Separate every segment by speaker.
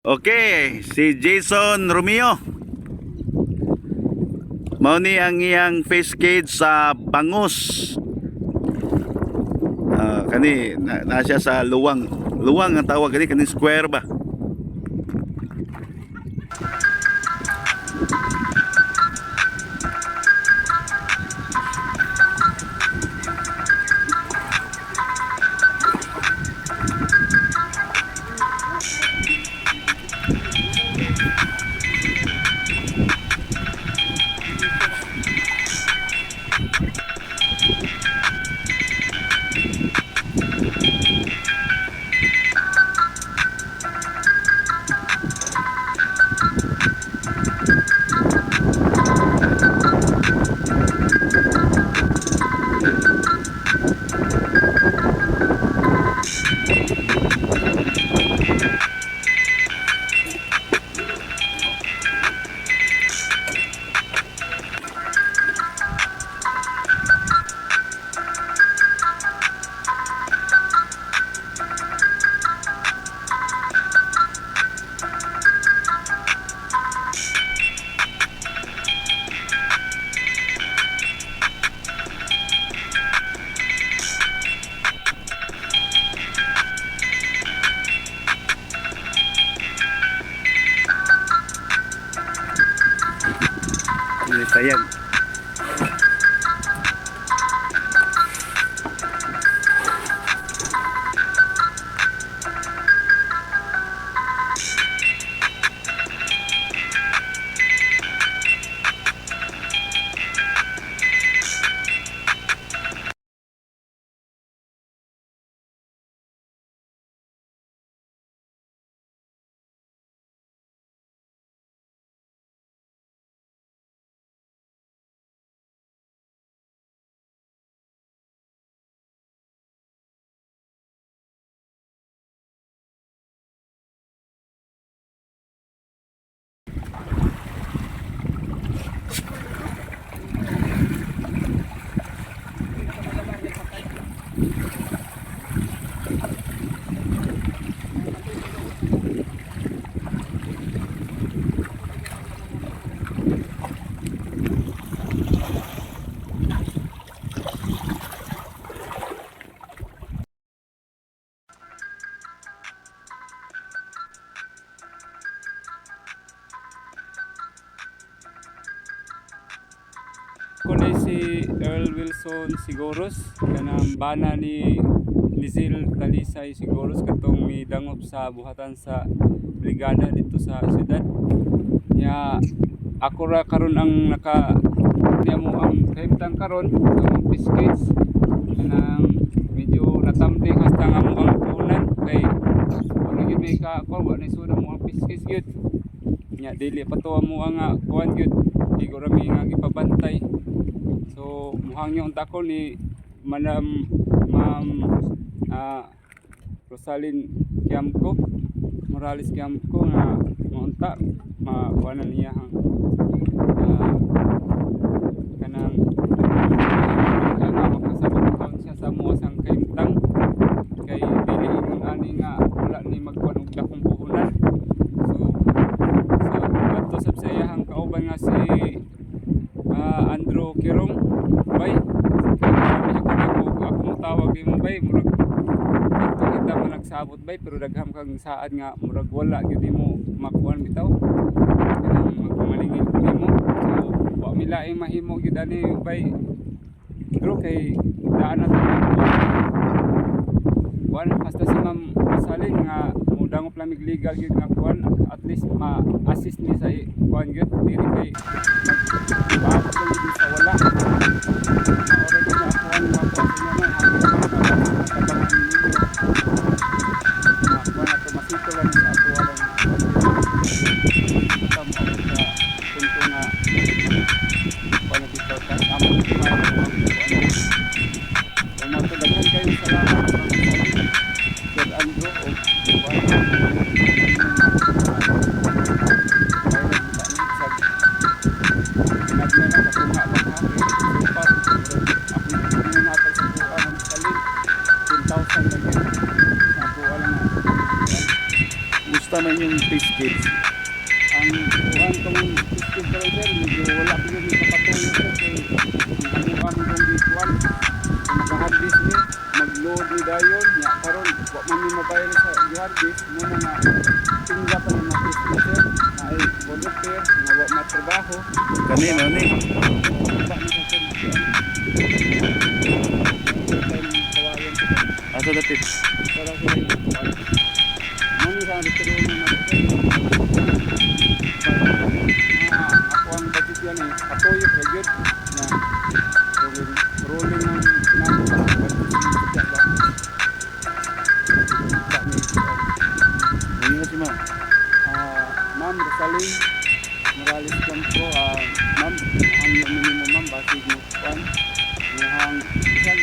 Speaker 1: Okay, si Jason Romeo. Mao ni ang iyang face cage sa bangus. Kani na siya sa luwang. Luwang ang tawag kani square ba? Sayang.
Speaker 2: Ako si Earl Wilson Siguros kanang bana ni Lizil Talisay Siguros katong midangop sa buhatan sa brigada dito sa syudad nya. Ako ra karon ang naka niya mo ang kahimtang karon ang piskets kanang medyo natamting hasta nga mo ang puhunan kay wala gyud may ka ko wala ni suda mo ang piskets gyud nya dili pa to mo ang kuan gyud di ko ra mi nga gipabantay. So muhang yung tako ni Ma'am Rosalyn Kiamco Morales Kiamco nga maunta makuanan niya hang kanang makasabot kaon siya sa mga sang kaimtang kay dili ingon ani nga wala ni magkuan og dakong puhunan. So adto sab sa iyang kauban nga si Andrew Kirong bay ako mo tawag mo bay murag ato kita mo nagsabot bay pero dagham kang saad nga murag wala gyud mo makuan bitaw kanang magmalingin ko nimo. So wa mi laing mahimo gyud ani bay bro kay daan na kuan hasta si Ma'am Rosalyn nga mudangop lamig legal gyud nga kuan at least ma-assist ni sa kuan gyud dili kay bago ko gyud sa wala maoray gyud na kuan nga kuan sa naman tabangan nimo na kuan ato masikulan sa ato aron kita mo sa punto nga kuan na dito ta amo kuan mo to daghan kayo salamat Sir Andrew o nagmena sa mga pagkakas super ako
Speaker 1: fish kids.
Speaker 2: Ang kuhan kong fish ko sir, medyo wala ko yung kapatuloy sir. Kaya ang kami kong gikuan, naka-harvest ni, mag-load ni dayon. Nya karon wa man mi mabayad sa i-harvest, mo na nga tingla pa ng mga fish ko sir. Na ay volunteer, nga wa matrabaho.
Speaker 1: Kanina ni.
Speaker 2: Ba ni sir. Kawayan ko.
Speaker 1: Asa dapit?
Speaker 2: Para sa kuan. Mong sa bitulungan na ko sir. Ako ang budget yan eh, patuyo pa yun na rolling ng namin sa
Speaker 1: Ano si ma'am?
Speaker 2: Ma'am Rosalie Morales Campo, ma'am, ang minimum ma'am, basig mo pan muhang isang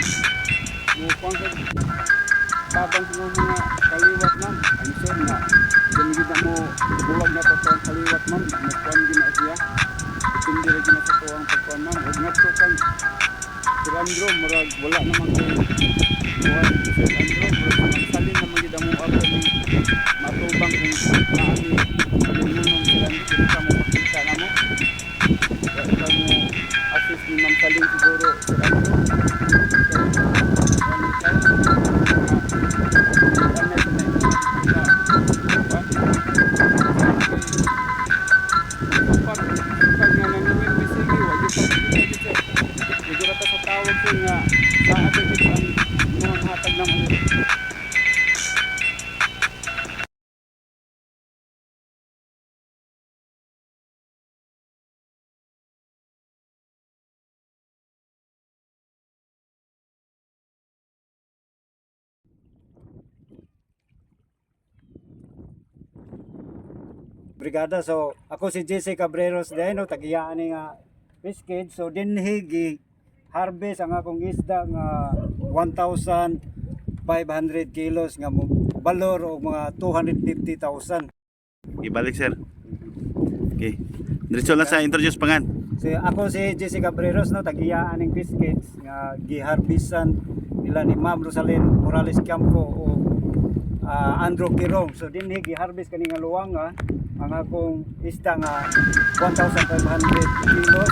Speaker 2: mukhang sa tabang sa mga kaliwat ma'am, I'm sure na gamigid na mo buwag na to ang kaliwat ma'am, nagkuhan din na siya hindi rin na sa tuwang pagkuhan ma'am, huwag nga to kang Sir Andrew, murag wala naman kayo buwan Sir Andrew, murag salin naman gid mo ako ni matubang kung naani minunong Sir Andrew, hindi ka mo makita na mo kaya ka mo assist ni Ma'am Salin siguro Sir Andrew nga sa ating ang mga hatag ng
Speaker 3: brigada. So ako si JC Cabreros dahil tagiyaan ni nga fish cage. So dinhi gi harvest ang akong isda nga 1,500 kilos nga balor og mga 250,000.
Speaker 1: Ibalik sir. Okay. Diretso lang sa introduce pangan.
Speaker 3: So ako si JC Cabreros tagiyaan ning fish cage nga giharvestan nila ni Ma'am Rosalyn Morales Campo o Andrew Kirong. So dinhi giharvest kani nga luwanga ang akong isda nga 1,500 kilos.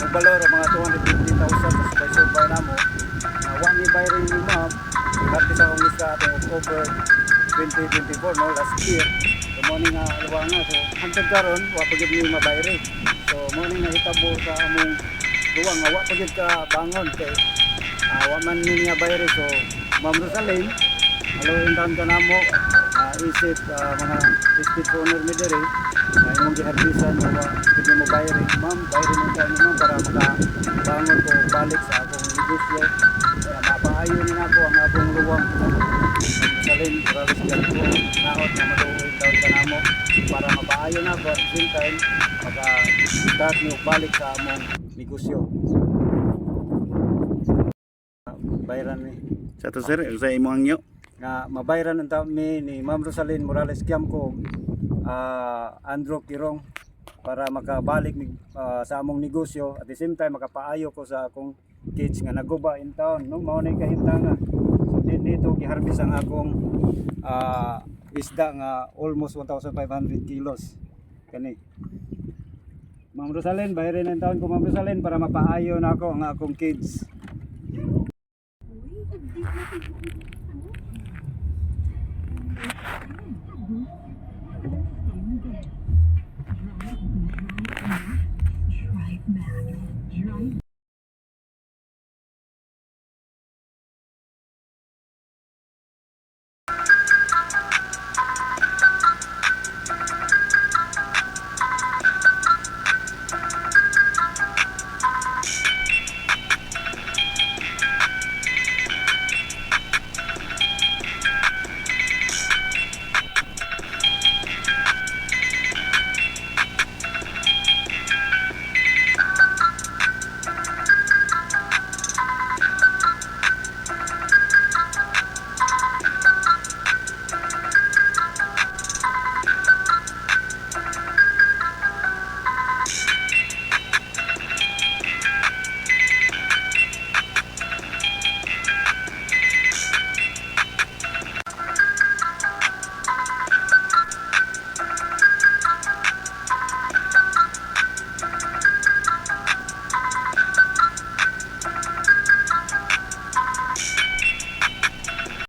Speaker 3: Balor mga 250,000 sa subay-subay na mo. Wa ni bayrin ni ma'am. Harvest akong isda atong October 2024 no last year. So mo ni nga luwanga. So hangtod karon wa pa gyud ni mabayri. So mo ni nga hitabo sa among luwang wa pa gyud ka bangon kay wa man ni nga bayri. So Ma'am Rosalyn, haluin taon ka namo. Isip mga biscuit owner mi diri imong giharbisan mo pwede mo bayrin ma'am bayrin mo tayo ma'am para makabangon ko balik sa akong negosyo kaya mapaayo ni nako ang akong luwang salin para sa ko naot na maluoy taon ka namo para mapaayo na ko at same time maka-start mo balik sa among negosyo bayran mi
Speaker 1: Sa to sir, sa imo angyo.
Speaker 3: nga mabayran ang taon ni Ma'am Rosalyn Morales Campo Andrew Kirong para makabalik sa among negosyo at the same time makapaayo ko sa akong kids nga naguba in town no mao na kahintangan so dito giharvest ang akong isda nga almost 1,500 kilos kani Ma'am Rosalyn bayarin ang taon ko Ma'am Rosalyn para mapaayo na ako ang akong kids.